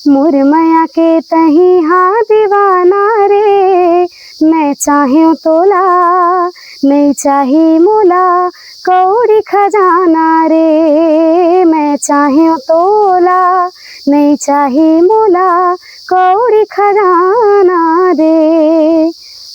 मुरमया के तही हाँ दीवाना रे, मैं चाहूँ तोला नहीं चाही मोला कौड़ी खजाना रे, मैं चाहूँ तोला नहीं चाही मोला कौड़ी खजाना रे।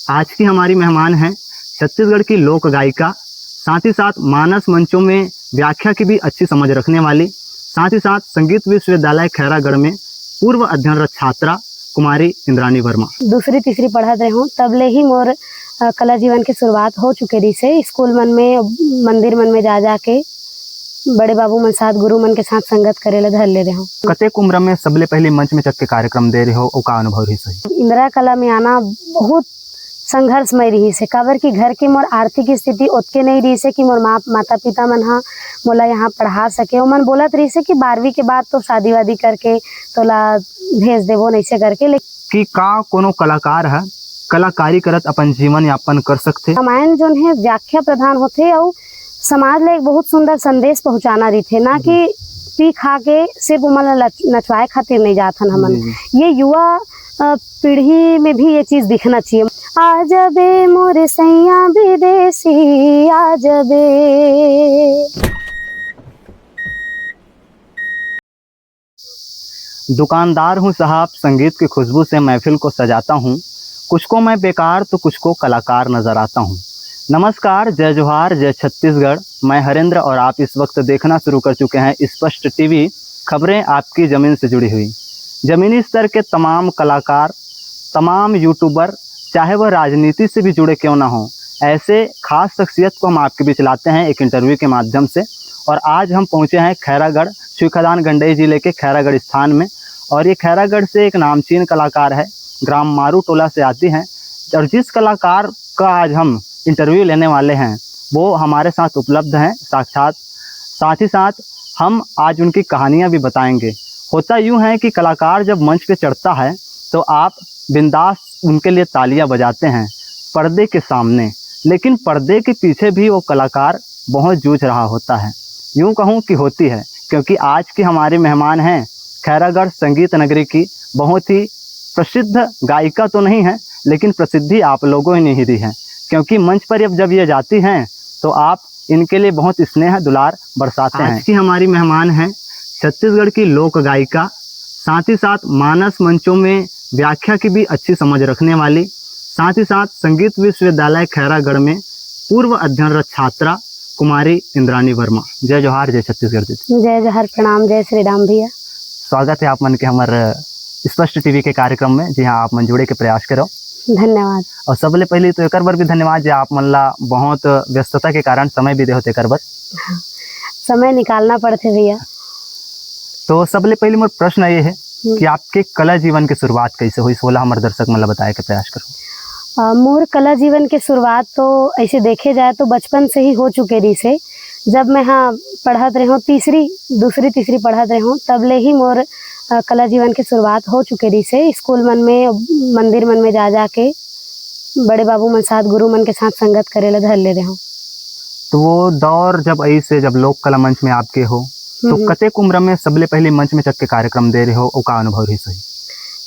आज की हमारी मेहमान हैं छत्तीसगढ़ की लोक गायिका, साथ ही साथ मानस मंचों में व्याख्या की भी अच्छी समझ रखने वाली, साथ ही साथ संगीत विश्वविद्यालय खैरागढ़ में पूर्व अध्ययनरत छात्रा कुमारी इंद्राणी वर्मा। दूसरी तीसरी पढ़त रहे हूँ तब ले ही मोर कला जीवन की शुरुआत हो चुके रही से। स्कूल मन में मंदिर मन में जा जा के बड़े बाबू मन साथ गुरु मन के साथ संगत करे ला धर ले रहे हूँ। कतेक उम्र में सबले पहले मंच में चक के कार्यक्रम दे रहे हो, ओ का अनुभव रही सही? इंदिरा कला में आना बहुत संघर्षमय रही से, काबर की घर की मोर आर्थिक स्थिति ओतके नहीं रही से कि मोर माता पिता मन हा मोला यहाँ पढ़ा सके। ओ मन बोलत रही से कि 12वीं के बाद तो शादी वादी करके तोला भेज देवो नहीं से करके। कि का कोनो कलाकार है कलाकारी करत अपन जीवन यापन कर सकते? रामायण जो है व्याख्या प्रधान होते और समाज ले एक बहुत सुंदर संदेश पहुँचाना रही थे, ना कि पी खा के सिर्फ उमन नचवाए खातिर नहीं जाथन हमन। ये युवा पीढ़ी में भी ये चीज दिखना चाहिए। आजबे मोर सैया विदेशी आजबे। दुकानदार हूँ साहब, संगीत की खुशबू से महफिल को सजाता हूँ, कुछ को मैं बेकार तो कुछ को कलाकार नजर आता हूँ। नमस्कार, जय जोहार, जय छत्तीसगढ़। मैं हरेंद्र और आप इस वक्त देखना शुरू कर चुके हैं स्पष्ट टीवी, खबरें आपकी ज़मीन से जुड़ी हुई। ज़मीनी स्तर के तमाम कलाकार, तमाम यूट्यूबर, चाहे वह राजनीति से भी जुड़े क्यों ना हो, ऐसे खास शख्सियत को हम आपके बीच लाते हैं एक इंटरव्यू के माध्यम से। और आज हम पहुंचे हैं खैरागढ़, श्रीखदान गंडई जिले के खैरागढ़ स्थान में। और ये खैरागढ़ से एक नामचीन कलाकार है, ग्राम मारू टोला से आती हैं। और जिस कलाकार का आज हम इंटरव्यू लेने वाले हैं वो हमारे साथ उपलब्ध हैं साक्षात, साथ ही साथ हम आज उनकी कहानियाँ भी बताएंगे। होता यूँ है कि कलाकार जब मंच पे चढ़ता है तो आप बिंदास उनके लिए तालियां बजाते हैं पर्दे के सामने, लेकिन पर्दे के पीछे भी वो कलाकार बहुत जूझ रहा होता है। यूँ कहूँ कि होती है, क्योंकि आज की हमारे मेहमान हैं खैरागढ़ संगीत नगरी की बहुत ही प्रसिद्ध गायिका तो नहीं है, लेकिन प्रसिद्धि आप लोगों ने ही दी है, क्योंकि मंच पर जब ये जाती हैं तो आप इनके लिए बहुत स्नेह दुलार बरसाते हैं। आज की हमारी मेहमान हैं छत्तीसगढ़ की लोक गायिका, साथ ही साथ मानस मंचों में व्याख्या की भी अच्छी समझ रखने वाली, साथ ही साथ संगीत विश्वविद्यालय खैरागढ़ में पूर्व अध्ययनरत छात्रा कुमारी इंद्राणी वर्मा। जय जोहार, जय छत्तीसगढ़ दीदी। जय जोहार, प्रणाम, जय श्री राम भैया। स्वागत है आप मन के हमारे स्पष्ट टीवी के कार्यक्रम में, जी हाँ, आप मन जुड़े के प्रयास करो। धन्यवाद। और सबले पहले तो एक बार भी धन्यवाद जी, आप मन ला बहुत व्यस्तता के कारण समय भी दे होते एक बार समय निकालना पड़ते भैया। तो सबले पहले मेरा प्रश्न ये है कि आपके कला जीवन की शुरुआत कैसे हुई, 16 हमारे दर्शक मतलब बताए के प्रयास करो। मोर कला जीवन की शुरुआत तो ऐसे देखे जाए तो बचपन से ही हो चुके रही से। जब मैं हाँ पढ़त रही हूँ दूसरी तीसरी पढ़त रही हूँ तब ले ही मोर कला जीवन की शुरुआत हो चुके रही से। स्कूल मन में मंदिर मन में जा जा के बड़े बाबू मन साथ गुरु मन के साथ संगत करे ला धर ले रहे हूँ। तो वो दौर जब ऐसे जब लोक कला मंच में आपके हो तो कतेक उम्र में सबले पहले मंच में चक के कार्यक्रम दे रहे हो, ओ का अनुभव रही सही?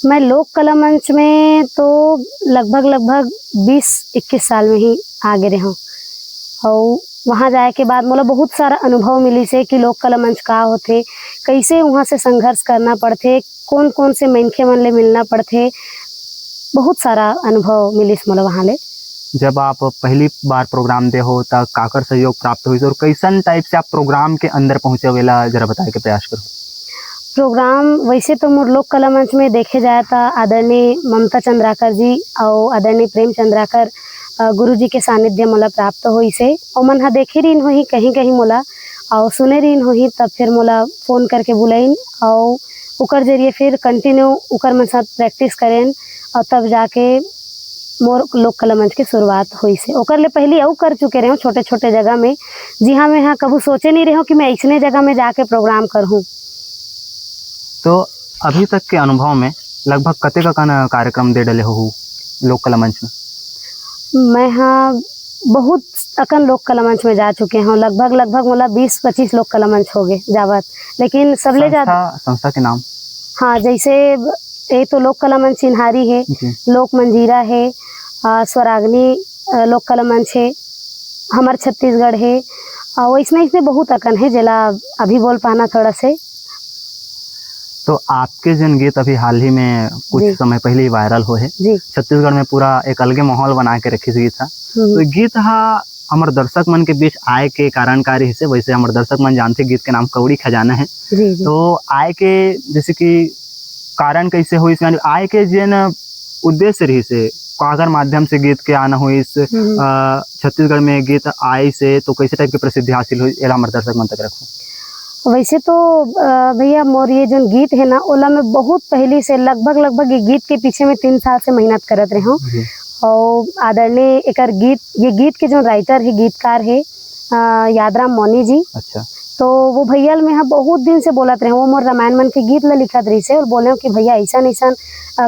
मैं लोक कला मंच में तो लगभग 20-21 साल में ही आगे रहा हूँ। और वहाँ जाए के बाद मोला बहुत सारा अनुभव मिली से कि लोक कला मंच का होते, कैसे वहाँ से संघर्ष करना पड़ते, कौन कौन से मनखे मन ले मिलना पड़ते, बहुत सारा अनुभव मिलिस मोला वहाँ ले। जब आप पहली बार प्रोग्राम दे हो तब काकर सहयोग प्राप्त हुई और कैसन टाइप से आप प्रोग्राम के अंदर पहुँचे वेला जरा बताए के प्रयास करो। प्रोग्राम वैसे तो मोर लोक कला मंच में देखे जाए तो आदरणीय ममता चंद्राकर जी और आदरणीय प्रेम चंद्राकर गुरु जी के सानिध्य मोला प्राप्त हुई से। और मन हा देखे रहीन होही कहीं कहीं मोला और सुने रहीन होही, तब फिर मोला फ़ोन करके बुलाइन और उकर जरिए फिर कंटिन्यू उकर मन साथ प्रैक्टिस करें और तब जाके मोर लोक कला मंच की शुरुआत हुई से। ओकर ले पहले और कर चुके रहे छोटे छोटे जगह में, जी हाँ, मैं हाँ कभी सोचे नहीं रहे हो कि मैं ऐसने जगह में जाके प्रोग्राम करूँ। तो अभी तक के अनुभव में लगभग कते का कार्यक्रम दे डले हो लोक कला मंच में? मैं हाँ बहुत अकन लोक कला मंच में जा चुके हैं, लगभग मतलब 20-25 लोक कला मंच हो गए जावत, लेकिन सबले ज़्यादा संस्था के नाम? हाँ, जैसे ये तो लोक कला मंच चिन्हारी है, जी लोक मंजीरा है, स्वराग्नि लोक कला मंच है, हमार छत्तीसगढ़ है, और इसमें इसमें बहुत अकन है जेला अभी बोल पाना थोड़ा से। तो आपके जन गीत अभी हाल ही में कुछ जी। समय पहले ही वायरल हो है, जी। छत्तीसगढ़ में पूरा एक अलगे माहौल बना के रखी गीत था। तो गीत हा हमार दर्शक मन के बीच आए के कारणकारी हिस्से, वैसे हमार दर्शक मन जानते गीत के नाम कौड़ी खजाना है। जी जी। तो आए के जैसे कि कारण कैसे हुई, यानी आए के जन उद्देश्य रही से कागर माध्यम से गीत के आना हुई इस छत्तीसगढ़ में गीत आई से, तो कैसे टाइप की प्रसिद्धि हासिल हुई, एला हमारे दर्शक मन तक रखो। वैसे तो भैया मोर ये जो गीत है ना, ओला मैं बहुत पहले से लगभग ये गीत के पीछे में 3 साल से मेहनत करत रही हूँ। और आदरणीय एकर गीत, ये गीत के जो राइटर है, गीतकार है यादराम मौनी जी। अच्छा। तो वो भैया मैं हाँ बहुत दिन से बोलत रहे, वो मोर रामायण मन के गीत ला लिखत रही से, और बोले कि भैया ऐसा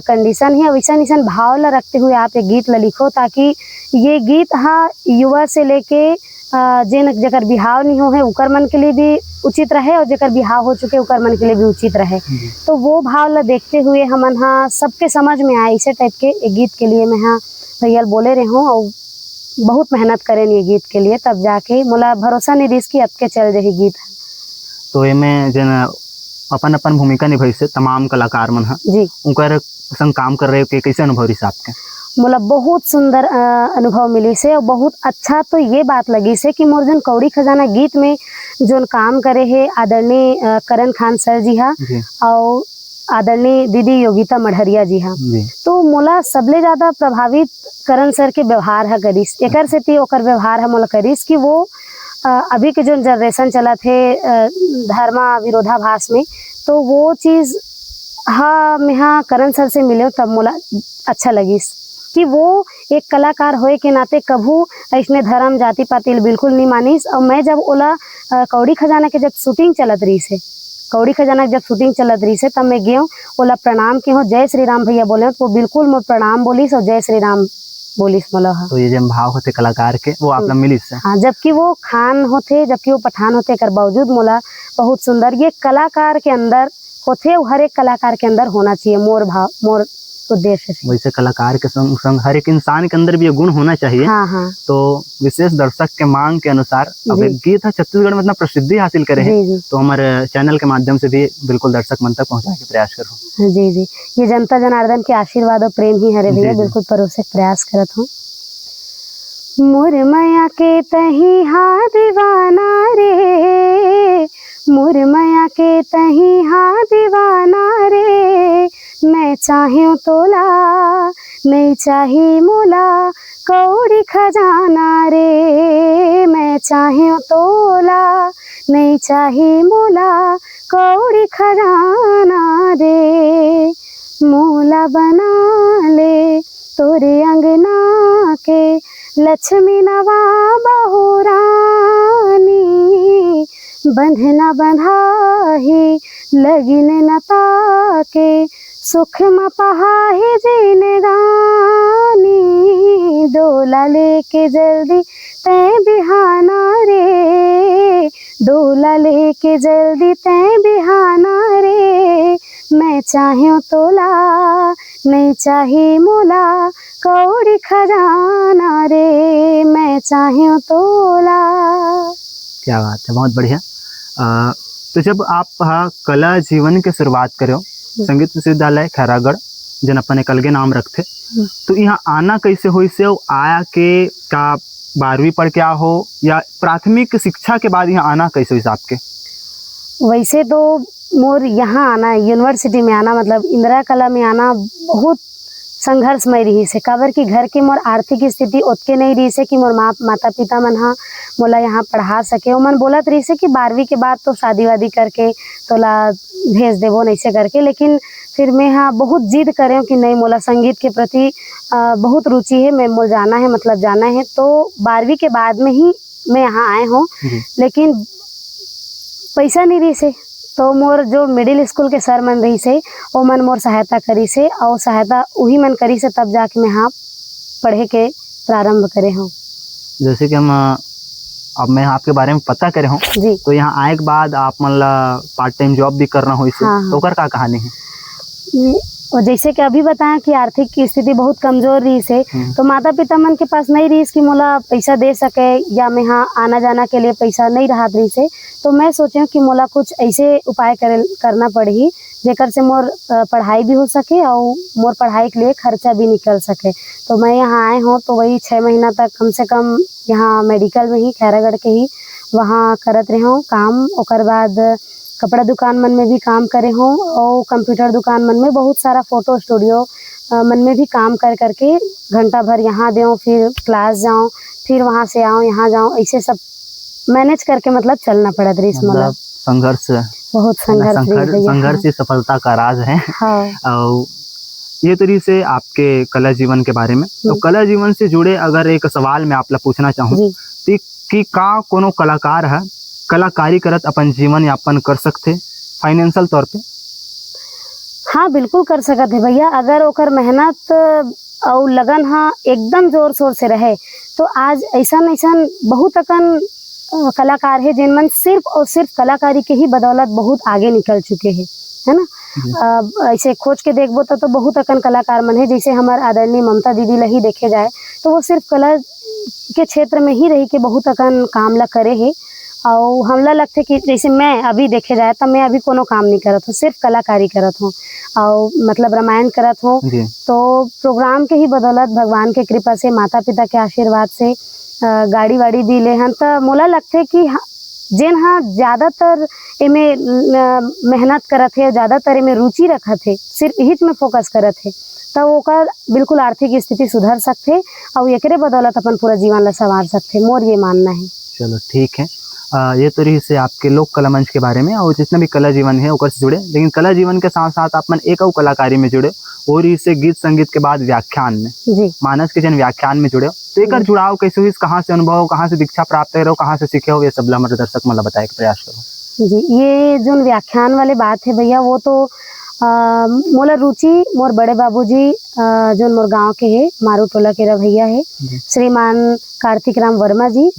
कंडीशन है, वैसा भाव ला रखते हुए आप ये गीत ला लिखो, ताकि ये गीत हाँ युवा से लेके जिन जकर बिहाव नहीं हो है उकर मन के लिए भी उचित रहे, और जकर बिहाव हो चुके उकर मन के लिए भी उचित रहे। तो वो भाव ला देखते हुए हमन हाँ सबके समझ में आए इसे टाइप के एक गीत के लिए मैं हाँ भैया बोले रहे हूँ, और बहुत मेहनत करें ये गीत के लिए, तब जाके मोला भरोसा नहीं रिस की अब के चल रही गीत। तो एमें जन अपन अपन भूमिका निभाई से तमाम कलाकार मन जी उनकर संग काम कर रहे हो के कैसे अनुभव रही आपके? मोला बहुत सुंदर अनुभव मिली से, और बहुत अच्छा तो ये बात लगी से कि मोर जन कौड़ी खजाना गीत में जो काम करे है आदरणीय करण खान सर जी हा, और आदरणीय दीदी योगिता मढ़रिया जी हा। तो मोला सबले ज्यादा प्रभावित करण सर के व्यवहार है करीस, एकर से ती ओकर व्यवहार है मोला करीस कि वो अभी के जो जनरेशन चला थे धर्मा विरोधाभास में, तो वो चीज़ हाँ मैं हाँ करण सर से मिले तब मोला अच्छा लगिस कि वो एक कलाकार होए के नाते कभू ऐसने धर्म जाति पाति बिल्कुल नहीं मानिस। और मैं जब ओला कौड़ी खजाना के जब शूटिंग चलत रही से, कौड़ी खजाना जब शूटिंग चलत रही से, तब मैं गए ओला प्रणाम के हो, जय श्री राम भैया बोले, तो बिल्कुल मैं प्रणाम बोलिस और जय श्री राम बोलिस मोला। तो ये जो भाव होते कलाकार के वो आप मिलिस है। हाँ, जबकि वो खान होते, जबकि वो पठान होते, कर बावजूद मोला बहुत सुंदर ये कलाकार के अंदर होते, हर एक कलाकार के अंदर होना चाहिए मोर भाव, मोर उद्देश्य से। वैसे कलाकार के संग संग हर एक इंसान के अंदर भी ये गुण होना चाहिए। हाँ हाँ। तो विशेष दर्शक के मांग के अनुसार अब एक गीत है छत्तीसगढ़ में इतना प्रसिद्धि हासिल करे हैं, तो हमारे चैनल के माध्यम से भी बिल्कुल दर्शक मन तक पहुंचाने के प्रयास करो। जी जी, ये जनता जनार्दन के आशीर्वाद और प्रेम ही हरे भैया, बिल्कुल परोसे प्रयास करत हूँ। मोर माया के तही हाँ दीवाना रे, मोर माया के तही हाँ दीवाना रे, मैं चाहूँ तोला नहीं चाही मोला कौड़ी खजाना रे, मैं चाहूँ तोला नहीं चाही मोला कौड़ी खजाना रे, मोला बना ले तोरे अंगना के लक्ष्मी नवाब हो रानी, बंधना बंधाही लगिन नता के सुख म पहाही जिनगानी, डोला लेके जल्दी तै बिहाना रे, डोला लेके जल्दी तै बिहाना रे, मैं चाहूँ तोला नहीं चाही मोला कौड़ी खजाना रे, मैं चाहूँ तोला। क्या बात है, बहुत बढ़िया। तो जब आप कला जीवन के शुरुआत करो संगीत विश्वविद्यालय खैरागढ़ जन अपन एक अलगे नाम रखते, तो यहाँ आना कैसे हुई से, आया के का 12वीं पढ़ के हो या प्राथमिक शिक्षा के बाद यहाँ आना कैसे हुई आपके? वैसे तो मोर यहाँ आना, यूनिवर्सिटी में आना, मतलब इंदिरा कला में आना बहुत संघर्षमय रही से, काबर कि घर की मोर आर्थिक स्थिति उतके नहीं रही से कि मोर माता पिता मन हाँ मोला यहाँ पढ़ा सके। वो मन बोलत रही से कि 12वीं के बाद तो शादी वादी करके तोला भेज देवो नहीं से करके, लेकिन फिर मैं हाँ बहुत जिद करे कि नहीं मोला संगीत के प्रति बहुत रुचि है, मैं मोल जाना है, मतलब जाना है। तो 12वीं के बाद में ही मैं यहाँ आए हूँ, लेकिन पैसा नहीं रही से, तो मोर जो मिडिल स्कूल के सर मन रही से वो मन मोर सहायता करी से, और सहायता वही मन करी से, तब जाके मैं हाँ पढ़े के प्रारंभ करे हूँ। जैसे कि हम अब मैं आपके बारे में पता करे हूँ, तो यहाँ आए के बाद आप मन ला पार्ट टाइम जॉब भी करना हो इसे, तो कर का कहानी है? और जैसे कि अभी बताया कि आर्थिक की स्थिति बहुत कमजोर रही से, तो माता पिता मन के पास नहीं रही कि मोला पैसा दे सके या मैं यहाँ आना जाना के लिए पैसा नहीं रहा रही से, तो मैं सोचे कि मोला कुछ ऐसे उपाय करना पड़ी जेकर से मोर पढ़ाई भी हो सके और मोर पढ़ाई के लिए खर्चा भी निकल सके। तो मैं यहाँ आए हूँ, तो वही 6 महीना तक कम से कम यहाँ मेडिकल में ही खैरागढ़ के ही वहाँ करत रहे हूँ काम। ओकर बाद कपड़ा दुकान मन में भी काम करे हूँ और कंप्यूटर दुकान मन में बहुत सारा फोटो स्टूडियो मन में भी काम करके घंटा भर यहाँ देऊँ, फिर क्लास जाऊँ, फिर वहाँ से आऊँ यहाँ जाऊँ, ऐसे सब मैनेज करके मतलब चलना पड़ा रही। मतलब संघर्ष, बहुत संघर्ष ही सफलता का राज है। हाँ। और ये तरीके से आपके कला जीवन के बारे में, तो कला जीवन से जुड़े अगर एक सवाल मैं आपला पूछना चाहूँ कि का कोनो कलाकार है कलाकारी करत अपन जीवन यापन कर सकते फाइनेंशियल तौर पे? हाँ बिल्कुल कर सकते है भैया, अगर ओकर मेहनत और लगन हाँ एकदम जोर शोर से रहे तो आज ऐसा बहुत अकन कलाकार है जिन मन सिर्फ और सिर्फ कलाकारी के ही बदौलत बहुत आगे निकल चुके हैं, है ना। ऐसे खोज के देखबो तो बहुत अकन कलाकार मन है, जैसे हमारे आदरणीय ममता दीदी ला ही देखे जाए तो वो सिर्फ कला के क्षेत्र में ही रही के बहुत अकन काम ला करे है। और हमला लगते कि जैसे मैं अभी देखे जाए तो मैं अभी कोनो काम नहीं करत हूँ, सिर्फ कलाकारी करत हूँ और मतलब रामायण करत हूँ। तो प्रोग्राम के ही बदौलत भगवान के कृपा से माता पिता के आशीर्वाद से गाड़ी वाड़ी भी ले हन, तो मोला लगते कि जेन हाँ ज़्यादातर इमे मेहनत करत है, ज़्यादातर इमे रुचि रखत है, सिर्फ यही में फोकस करत है, तो ओकर बिल्कुल आर्थिक स्थिति सुधर सकते और एकरे बदौलत अपन पूरा जीवन ला संवार सकते, मोर ये मानना है। चलो ठीक है, ये तो रही से आपके लोक कला मंच के बारे में और जितना भी कला जीवन है ओकर से जुड़े, लेकिन कला जीवन के साथ साथ आप मन एक और कलाकारी में जुड़े और इससे गीत संगीत के बाद व्याख्यान में जी मानस के जन व्याख्यान में जुड़े, तो एक जुड़ाव कैसे हुई, कहाँ से अनुभव, कहाँ से दीक्षा प्राप्त करो, कहाँ से सीखे हो, ये सब हमारे दर्शक मतलब बताए के प्रयास करो। जी ये जो व्याख्यान वाले बात है भैया, वो तो मोला रुचि मोर बड़े बाबूजी जो मोर गांव के है मारू टोला के भैया है श्रीमान कार्तिक राम वर्मा जी,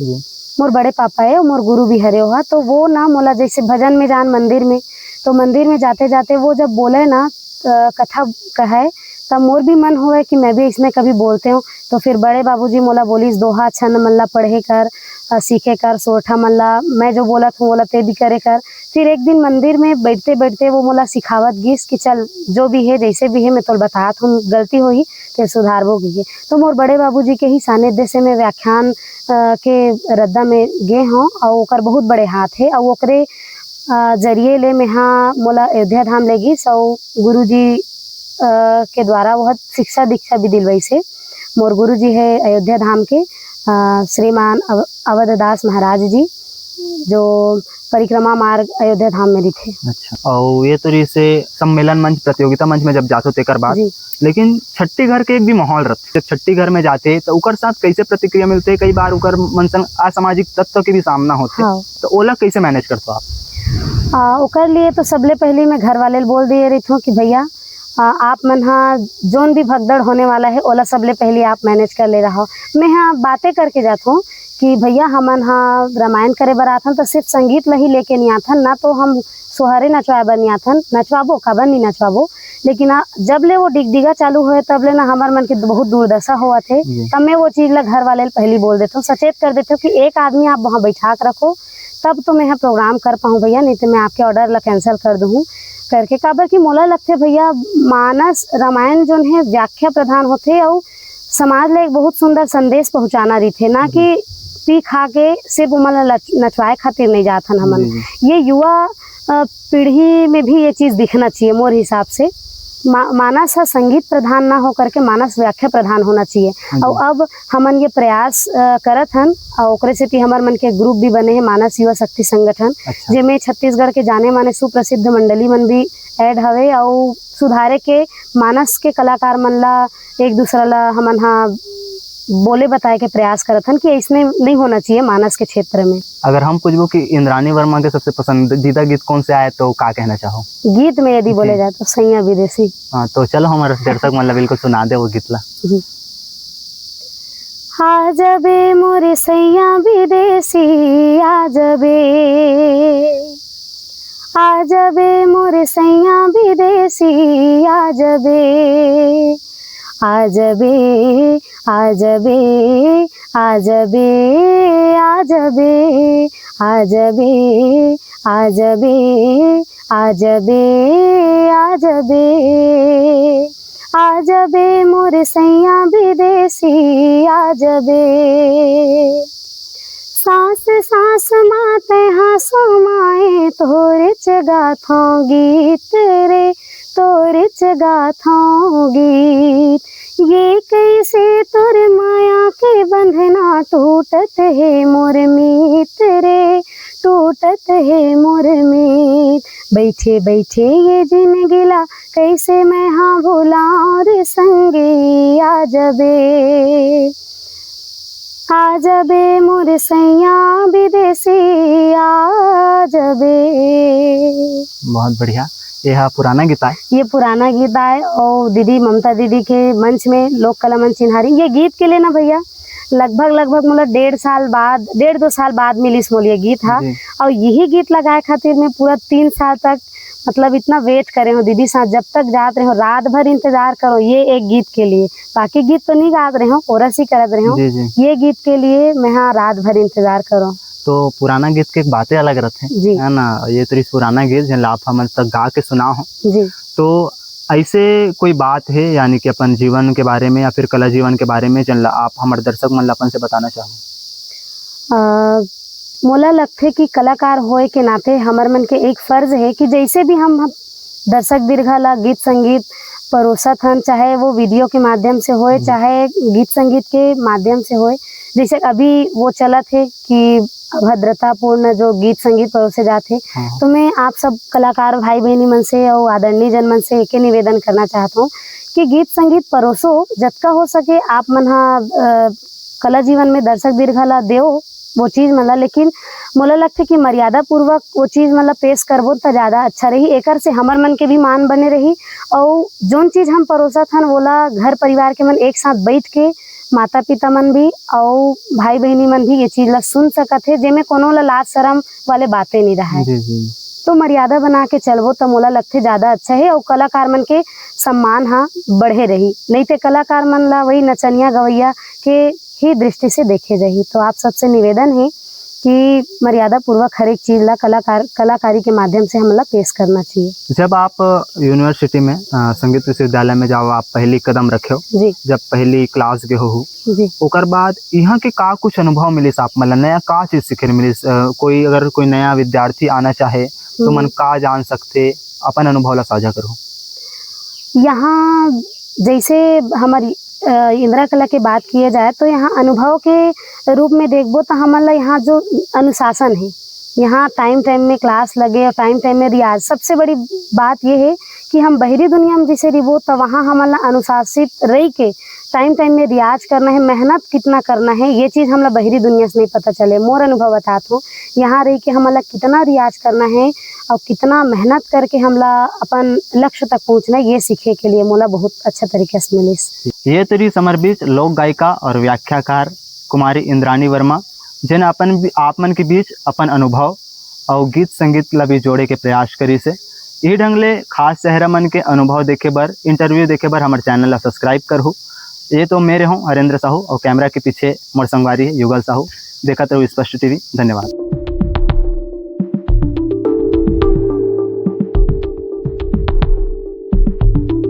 मोर बड़े पापा है और मोर गुरु भी हरे हुआ। तो वो ना मोला जैसे भजन में जान मंदिर में, तो मंदिर में जाते जाते वो जब बोले ना कथा कहे तब मोर भी मन हुआ कि मैं भी इसमें कभी बोलते हूँ। तो फिर बड़े बाबूजी मोला बोलिस दोहा छंद मल्ला पढ़े कर, सीखे कर, सोठा मल्ला मैं जो बोला था बोला ते भी करे कर। फिर एक दिन मंदिर में बैठते बैठते वो मोला सिखावत गिस कि चल जो भी है जैसे भी है मैं तो बतात हूँ, गलती हुई तो सुधारबो गिए। तो मोर बड़े बाबूजी के ही सानिध्य से मैं व्याख्यान के रद्दा में गे हूँ और ओकर बहुत बड़े हाथ है और ओकरे जरिए ले मैं हाँ मोला अयोध्या धाम ले गिस और गुरु जी के द्वारा वह शिक्षा दीक्षा भी दिलवाई से। मोर गुरु जी है अयोध्या धाम के श्रीमान अवधदास महाराज जी, जो परिक्रमा मार्ग अयोध्या धाम में दिखे। अच्छा, और ये तो से सम्मेलन मंच प्रतियोगिता मंच में जब जाते तेकर बाद, लेकिन छट्टी घर के एक भी माहौल रहते, जब छट्टी घर में जाते तो उकर साथ कैसे प्रतिक्रिया मिलते, कई बार उकर मन संग असामाजिक तत्व के भी सामना होते। हाँ। तो ओला कैसे मैनेज करते हो आप? उकर लिए तो सबले पहले मैं घर वाले बोल दिए रही हूँ कि भैया आप मन हाँ जोन भी भगदड़ होने वाला है ओला सबले पहले आप मैनेज कर ले रहा हो। मैं हाँ बातें करके जाता हूँ कि भैया हमन हाँ रामायण करे बर आथन तो सिर्फ संगीत ला ही लेके नहीं आथन, ना तो हम सोहरे नचवाए बर नहीं आथन, नचवाबो काबर नहीं नचवाबो, लेकिन जब ले वो डिगडिगा चालू हुए तब ले ना हमारे मन की बहुत दुर्दशा हुआ थे, तब मैं वो चीज़ ला घर वाले पहले बोल देता हूँ, सचेत कर देते हो कि एक आदमी आप वहाँ बैठा के रखो तब तो मैं यहाँ प्रोग्राम कर पाऊँ भैया, नहीं तो मैं आपके ऑर्डर ला कैंसिल कर दूँ करके। काबर की मोला लगते भैया मानस रामायण जो है व्याख्या प्रधान होते और समाज ला एक बहुत सुंदर संदेश पहुँचाना रही थे, ना कि पी खा के सिर्फ उमन नचवाए खातिर नहीं जाथन हमन। ये युवा पीढ़ी में भी ये चीज़ दिखना चाहिए मोर हिसाब से। मानस संगीत प्रधान ना हो करके मानस व्याख्या प्रधान होना चाहिए। और अब हमन ये प्रयास करत हन और ओकरे से हमार मन के ग्रुप भी बने हैं मानस युवा शक्ति संगठन। अच्छा। जिसमें छत्तीसगढ़ के जाने माने सुप्रसिद्ध मंडली मन भी ऐड हवे और सुधारे के मानस के कलाकार मन ला एक दूसरा ला हमन हाँ बोले बताए के प्रयास करत हन कि इसमें नहीं होना चाहिए मानस के क्षेत्र में। अगर हम पूछबो कि इंद्रानी वर्मा के सबसे पसंदीदा गीत कौन से आए तो का कहना चाहो? गीत में यदि बोले जाए तो सैया विदेशी। हाँ तो चलो हमारे दर्शक मतलब बिल्कुल सुना दे वो गीत ला। जी आजबे मोरे सैया विदेशी आजबे, आजबे मोर सैया विदेशी आजबे आजबे आजबे आजबे आजबे आजबे आजबे आजबे आजबे आजबे मोर सैया विदेशी आजबे सास सास माते हाँसो माए तोरे गाथो गीत रे तोरे गाथो गीत ये कैसे तोर माया के बंधना टूटत है मोर मीत रे टूटत है मोर मीत बैठे बैठे ये जिंदगी ला कैसे मैं हाँ भुलाऊं रे संगी आजबे आजबे मोर सैया विदेशी आजबे। बहुत बढ़िया। यह पुराना गीत है। ये पुराना गीत है और दीदी ममता दीदी के मंच में लोक कला मंच चिन्हारी ये गीत के लिए ना भैया लगभग मतलब 1.5 साल बाद मिली स्मॉल ये गीत था और यही गीत लगाए खातिर मैं पूरा 3 साल तक मतलब इतना वेट करे हो दीदी साथ जब तक जात रहे हो रात भर इंतजार करो ये एक गीत के लिए। बाकी गीत तो नहीं गात रहे हो कोरस ही करत रहे हो ये गीत के लिए मैं हाँ रात भर इंतजार करो। तो पुराना गीत के बातें अलग रहते हैं है ना। ये तो इस पुराना गीत जो आप हम तक गा के सुना हो जी। तो ऐसे कोई बात है यानी कि अपन जीवन के बारे में या फिर कला जीवन के बारे में जन आप हमारे दर्शक मन अपन से बताना चाहो। मोला लगते कि कलाकार होए के नाते हमार मन के एक फर्ज है कि जैसे भी हम दर्शक दीर्घा ला गीत संगीत परोसत हन चाहे वो वीडियो के माध्यम से होए चाहे गीत संगीत के माध्यम से होए जैसे अभी वो चलत है कि भद्रतापूर्ण जो गीत संगीत परोसे जाते तो मैं आप सब कलाकार भाई बहनी मन से और आदरणीय जन मन से एक निवेदन करना चाहता हूँ कि गीत संगीत परोसो जतका हो सके आप मन कला जीवन में दर्शक दीर्घा ला देओ वो चीज़ मतलब लेकिन मोला लगता कि मर्यादा पूर्वक वो चीज़ मतलब पेश करबो तो ज़्यादा अच्छा रही एकर से हमर मन के भी मान बने रही और जोन चीज़ हम परोसत हन वोला घर परिवार के मन एक साथ बैठ के माता पिता मन भी और भाई बहनी मन भी ये चीज़ ला सुन सकत है जेमे कोनो ला लाज शरम वाले बातें नहीं रहा है तो मर्यादा बना के चलबो तो मोला लगते ज़्यादा अच्छा है और कलाकार मन के सम्मान हाँ बढ़े रही नहीं तो कलाकार मन ला वही नचनिया गवैया के ही दृष्टि से देखे रही। तो आप सबसे निवेदन है कि मर्यादा पूर्वक हर एक चीज़ ला कलाकारी के माध्यम से हमला पेश करना चाहिए। जब आप यूनिवर्सिटी में संगीत विश्वविद्यालय में जाओ आप पहली कदम रखे हो जी जब पहली क्लास गए हो जी ओकर बाद यहाँ के का कुछ अनुभव मिलिस आप मतलब नया का चीज सीखे मिलिस कोई अगर कोई नया विद्यार्थी आना चाहे तो मन का जान सकते अपन अनुभव ला साझा करो। यहाँ जैसे हमारी इंदिरा कला की बात किया जाए तो यहाँ अनुभव के रूप में देखबो तो हमारा यहाँ जो अनुशासन है यहाँ टाइम में क्लास लगे और टाइम में रियाज सबसे बड़ी बात ये है कि हम बाहरी दुनिया में जैसे रिबो तो वहाँ हमारा अनुशासित रह के टाइम में रियाज करना है मेहनत कितना करना है ये चीज़ हमारा बाहरी दुनिया से नहीं पता चले। मोर अनुभव बताता हूँ यहाँ रह के हमारा कितना रियाज करना है और कितना मेहनत करके हमला अपन लक्ष्य तक पहुँचना है ये सीखे के लिए मोला बहुत अच्छा तरीके से मिली। ये तेरी समर बीच लोक गायिका और व्याख्याकार कुमारी इंद्राणी वर्मा जिन आप मन के बीच अपन अनुभव और गीत संगीत ला भी जोड़े के प्रयास करी से यही ढंगले खास चेहरा मन के अनुभव देखे बर इंटरव्यू देखे बर हमारे चैनल ला सब्सक्राइब करहु। ये तो मेरे हूँ हरेंद्र साहू और कैमरा के पीछे मोर संगवारी है युगल साहू। देखते रहो स्पष्ट टीवी। धन्यवाद।